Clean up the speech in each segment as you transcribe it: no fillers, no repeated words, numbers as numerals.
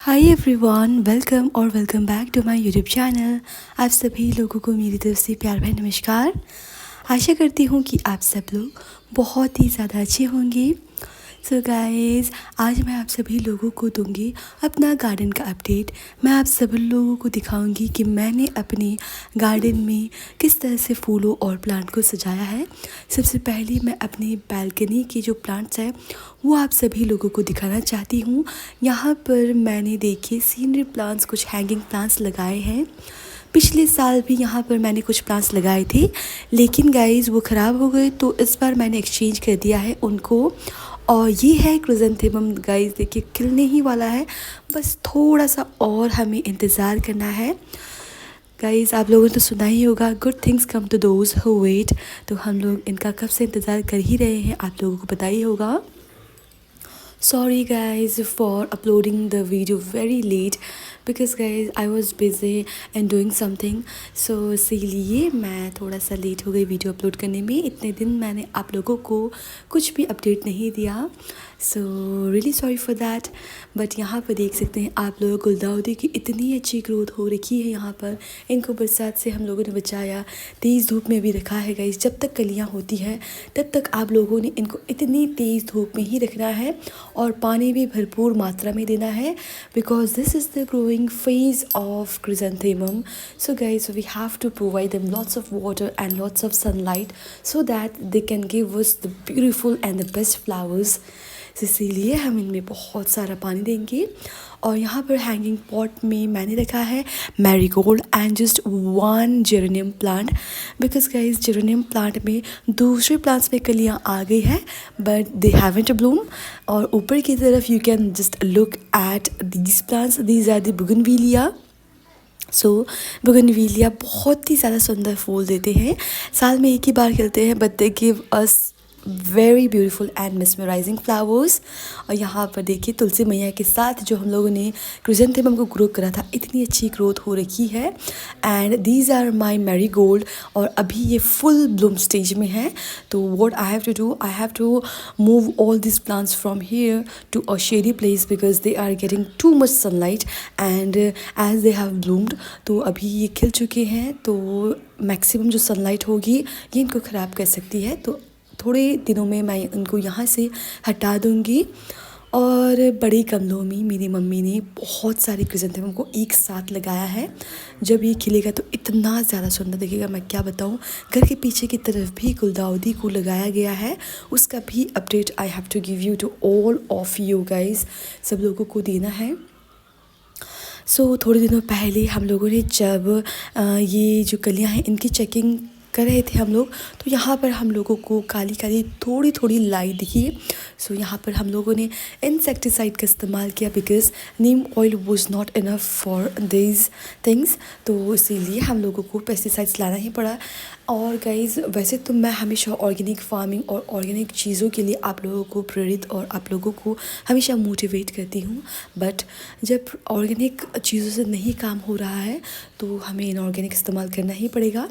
Hi everyone, welcome back to my YouTube channel. आप सभी लोगों को मेरी तरफ से प्यार भरा नमस्कार। आशा करती हूँ कि आप सब लोग बहुत ही ज़्यादा अच्छे होंगे। सो गाइस, आज मैं आप सभी लोगों को दूंगी अपना गार्डन का अपडेट। मैं आप सभी लोगों को दिखाऊंगी कि मैंने अपने गार्डन में किस तरह से फूलों और प्लांट को सजाया है। सबसे पहले मैं अपनी बालकनी के जो प्लांट्स हैं वो आप सभी लोगों को दिखाना चाहती हूँ। यहाँ पर मैंने देखिए सीनरी प्लांट्स, कुछ हैंगिंग प्लांट्स लगाए हैं। पिछले साल भी यहाँ पर मैंने कुछ प्लांट्स लगाए थे, लेकिन गाइस वो ख़राब हो गए, तो इस बार मैंने एक्सचेंज कर दिया है उनको। और ये है क्रिसेंथेमम गाइस, देखिए खिलने ही वाला है, बस थोड़ा सा और हमें इंतज़ार करना है। गाइस, आप लोगों ने तो सुना ही होगा, good things come to those who wait. तो हम लोग इनका कब से इंतज़ार कर ही रहे हैं, आप लोगों को पता ही होगा। Sorry guys for uploading the video very late because guys I was busy and doing something, so इसीलिए मैं थोड़ा सा लेट हो गई वीडियो अपलोड करने में। इतने दिन मैंने आप लोगों को कुछ भी अपडेट नहीं दिया, so really sorry for that. But यहाँ पर देख सकते हैं आप लोगों को गुलदाउदी की इतनी अच्छी ग्रोथ हो रखी है। यहाँ पर इनको बरसात से हम लोगों ने बचाया, तेज़ धूप में भी रखा है गाइस। जब तक कलियाँ होती हैं तब तक आप लोगों ने इनको इतनी तेज़ धूप में ही रखना है और पानी भी भरपूर मात्रा में देना है, because this is the growing phase of chrysanthemum. So guys, we have to provide them lots of water and lots of sunlight so that they can give us the beautiful and the best flowers. इसीलिए हम इनमें बहुत सारा पानी देंगे। और यहाँ पर हैंगिंग पॉट में मैंने रखा है marigold and just one geranium plant, because guys geranium plant में दूसरे प्लांट्स में कलियाँ आ गई हैं बट दे हैवंट ब्लूम। और ऊपर की तरफ you can just look at these plants, these are the bougainvillea. Bougainvillea बहुत ही ज़्यादा सुंदर फूल देते हैं, साल में एक ही बार खिलते हैं, but they give us very beautiful and mesmerising flowers. और यहाँ पर देखिए तुलसी मैया के साथ जो हम लोगों ने क्रिसेंथेमम को ग्रो करा था, इतनी अच्छी ग्रोथ हो रखी है। And these are my marigold, और अभी ये फुल ब्लूम स्टेज में है। तो what I have to do, I have to move all this plants from here to a shady place because they are getting too much sunlight and as they have bloomed. तो अभी ये खिल चुके हैं, तो मैक्सिमम जो sunlight होगी ये इनको ख़राब कर सकती है। तो थोड़े दिनों में मैं इनको यहाँ से हटा दूँगी। और बड़े गमलों में मेरी मम्मी ने बहुत सारे क्रिसेंथेमम को एक साथ लगाया है। जब ये खिलेगा तो इतना ज़्यादा सुंदर दिखेगा, मैं क्या बताऊँ। घर के पीछे की तरफ भी गुलदाउदी को लगाया गया है, उसका भी update I have to give you to all of you guys, सब लोगों को देना है। सो थोड़े दिनों पहले हम लोगों ने जब ये जो कलियाँ हैं इनकी चेकिंग कर रहे थे हम लोग, तो यहाँ पर हम लोगों को काली काली थोड़ी थोड़ी लाई दिखी। सो यहाँ पर हम लोगों ने इंसेक्टिसाइड का इस्तेमाल किया because Neem oil was not enough for this things, तो इसीलिए हम लोगों को पेस्टिसाइड्स लाना ही पड़ा। और गाइज़ वैसे तो मैं हमेशा ऑर्गेनिक फार्मिंग और ऑर्गेनिक चीज़ों के लिए आप लोगों को प्रेरित और आप लोगों को हमेशा मोटिवेट करती हूँ, बट जब ऑर्गेनिक चीज़ों से नहीं काम हो रहा है तो हमें इनऑर्गेनिक इस्तेमाल करना ही पड़ेगा।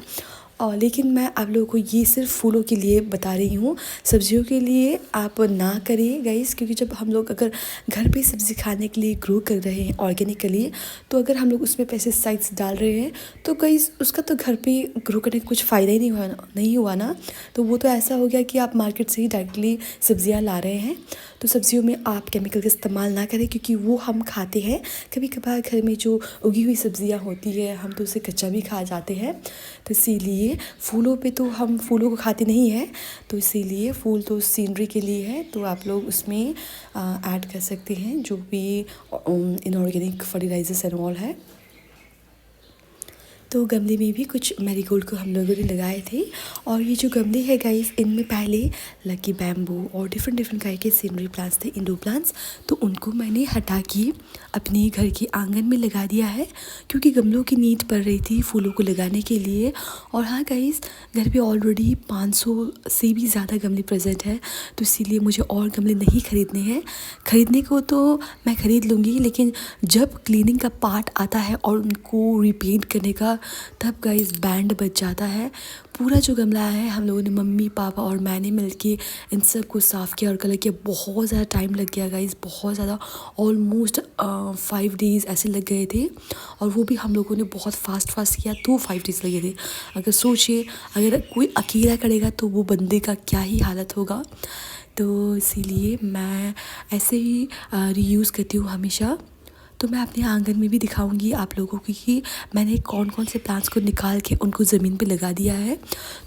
और लेकिन मैं आप लोगों को ये सिर्फ फूलों के लिए बता रही हूँ, सब्जियों के लिए आप ना करें गाइस, क्योंकि जब हम लोग अगर घर पे सब्ज़ी खाने के लिए ग्रो कर रहे हैं ऑर्गेनिकली, तो अगर हम लोग उसमें पेस्टिसाइड्स डाल रहे हैं तो गाइस उसका तो घर पे ग्रो करने का कुछ फ़ायदा ही नहीं हुआ ना। तो वो तो ऐसा हो गया कि आप मार्केट से ही डायरेक्टली सब्जियाँ ला रहे हैं। तो सब्जियों में आप केमिकल का इस्तेमाल ना करें, क्योंकि वो हम खाते हैं कभी कभार घर में जो उगी हुई सब्जियां होती है, हम तो उसे कच्चा भी खा जाते हैं। तो इसीलिए फूलों पे तो हम फूलों को खाते नहीं हैं, तो इसीलिए फूल तो सीनरी के लिए है, तो आप लोग उसमें ऐड कर सकते हैं जो भी इनऑर्गेनिक फर्टिलाइजर्स एंड ऑल है। तो गमले में भी कुछ मैरीगोल्ड को हम लोगों ने लगाए थे। और ये जो गमले है गाइस, इनमें पहले लकी बैम्बू और डिफरेंट काइंड के सीनरी प्लांट्स थे, इंडोर प्लांट्स, तो उनको मैंने हटा के अपने घर के आंगन में लगा दिया है, क्योंकि गमलों की नीड पड़ रही थी फूलों को लगाने के लिए। और हाँ गाइस, घर पे ऑलरेडी 500 से भी ज़्यादा गमले प्रेजेंट है, तो इसीलिए मुझे और गमले नहीं ख़रीदने हैं। ख़रीदने को तो मैं ख़रीद लूँगी, लेकिन जब क्लीनिंग का पार्ट आता है और उनको रिपेंट करने का था तब गाइस बैंड बज जाता है। पूरा जो गमला है हम लोगों ने, मम्मी पापा और मैंने मिलके इन सब को साफ़ किया और कलर किया। बहुत ज़्यादा टाइम लग गया गाइस, बहुत ज़्यादा, ऑलमोस्ट 5 डेज़ ऐसे लग गए थे। और वो भी हम लोगों ने बहुत फास्ट किया तो 5 डेज़ लगे थे। अगर सोचिए अगर कोई अकेला करेगा तो वो बंदे का क्या ही हालत होगा। तो इसीलिए मैं ऐसे ही रीयूज़ करती हूँ हमेशा। तो मैं अपने आंगन में भी दिखाऊंगी आप लोगों को कि मैंने कौन कौन से प्लांट्स को निकाल के उनको ज़मीन पे लगा दिया है।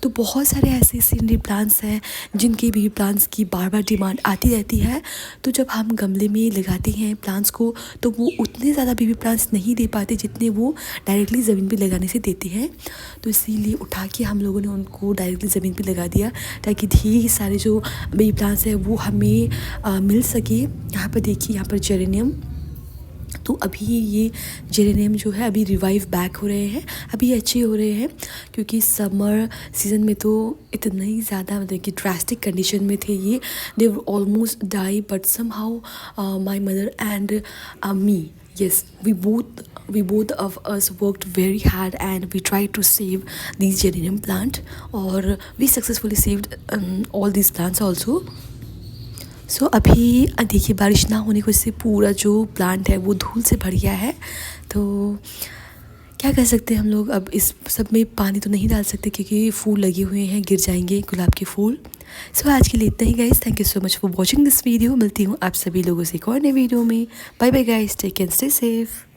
तो बहुत सारे ऐसे सीनरी प्लांट्स हैं जिनके भी प्लांट्स की बार बार डिमांड आती रहती है। तो जब हम गमले में लगाते हैं प्लांट्स को तो वो उतने ज़्यादा बेबी प्लांट्स नहीं दे पाते जितने वो डायरेक्टली ज़मीन पे लगाने से देते हैं। तो इसीलिए उठा के हम लोगों ने उनको डायरेक्टली ज़मीन पे लगा दिया ताकि ढेर सारे जो बेबी प्लांट्स हैं वो हमें मिल सके। यहाँ पर देखिए, यहाँ पर जेरेनियम, तो अभी ये जेरेनियम जो है अभी रिवाइव बैक हो रहे हैं, अभी अच्छे हो रहे हैं क्योंकि समर सीज़न में तो इतना ही ज़्यादा मतलब कि ड्रास्टिक कंडीशन में थे ये, they almost die. But somehow my mother and me, yes, we both of us worked very hard and we tried to save these geranium plant, or we successfully saved all these plants also. सो अभी देखिए बारिश ना होने की वजह से पूरा जो प्लांट है वो धूल से भर गया है। तो क्या कर सकते हैं हम लोग, अब इस सब में पानी तो नहीं डाल सकते क्योंकि फूल लगे हुए हैं, गिर जाएंगे गुलाब के फूल। सो आज के लिए इतना ही guys, thank you so much for watching this video. मिलती हूँ आप सभी लोगों से एक और नए वीडियो में। Bye bye guys, take care, stay safe.